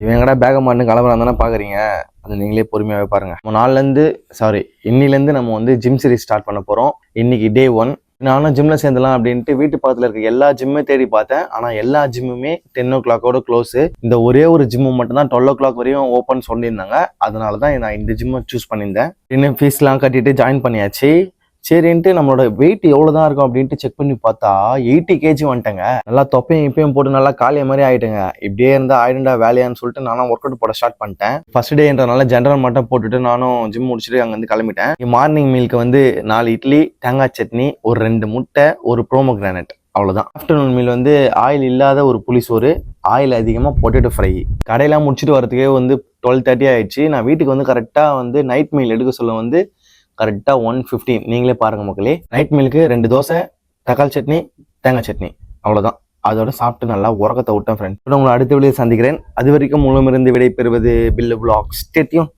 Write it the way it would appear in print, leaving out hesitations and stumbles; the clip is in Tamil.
இவன் எங்கடா பேக மாட்டு கிளம்புறான் தானே பார்க்குறீங்க. அது நீங்களே பொறுமையாகவே பாருங்கள். இன்னிலேருந்து நம்ம வந்து ஜிம் சீரிஸ் ஸ்டார்ட் பண்ண போகிறோம். இன்னைக்கு டே 1. நானும் ஜிம்மில் சேர்ந்தலாம் அப்படின்ட்டு வீட்டு பக்கத்தில் இருக்க எல்லா ஜிம்மே தேடி பார்த்தேன். ஆனால் எல்லா ஜிம்முமே 10 o'clock க்ளோஸு. இந்த ஒரே ஒரு ஜிம்மு மட்டும் தான் 12 o'clock வரையும் ஓப்பன் சொல்லியிருந்தாங்க. அதனால தான் நான் இந்த ஜிம்மை சூஸ் பண்ணியிருந்தேன். இன்னும் ஃபீஸ்லாம் கட்டிட்டு ஜாயின் பண்ணியாச்சு. சரின்ட்டு நம்மளோட வெயிட் எவ்வளோ தான் இருக்கும் அப்படின்ட்டு செக் பண்ணி பார்த்தா 80 kg வந்துட்டேங்க. நல்லா தொப்பையும் இப்பயும் போட்டு நல்லா காலிய மாதிரி ஆகிட்டுங்க. இப்படியே இருந்தால் ஆயிடுண்டா வேலையான்னு சொல்லிட்டு நானும் ஒர்க் அவுட் போட ஸ்டார்ட் பண்ணிட்டேன். ஃபர்ஸ்ட் டேன்றனால ஜென்ரல் மட்டும் போட்டுட்டு நானும் ஜிம் முடிச்சுட்டு அங்கேருந்து கிளம்பிட்டேன். மார்னிங் மீலுக்கு வந்து 4 இட்லி, தேங்காய் சட்னி, ஒரு 2 முட்டை, ஒரு ப்ரோமோகிரானட், அவ்வளோதான். ஆஃப்டர்நூன் மீல் வந்து ஆயில் இல்லாத ஒரு புளிசோறு, ஆயில் அதிகமாக பொட்டேட்டோ ஃப்ரை. கடையெல்லாம் முடிச்சுட்டு வரதுக்கே வந்து 12:30 ஆயிடுச்சு. நான் வீட்டுக்கு வந்து கரெக்டாக வந்து நைட் மீல் எடுக்க சொல்ல வந்து கரெக்டாக 1:15. நீங்களே பாருங்க மக்களே. நைட் மீலுக்கு 2 தோசை, தக்காளி சட்னி, தேங்காய் சட்னி, அவ்வளோதான். அதோட சாப்பிட்டு நல்லா உறக்கத்தை விட்டேன் ஃப்ரெண்ட். உங்களை அடுத்த வீடியோ சந்திக்கிறேன். அது வரைக்கும் உங்களிடமிருந்து விடை பெறுவது பில்லு வ்ளாக்ஸ். Stay tune.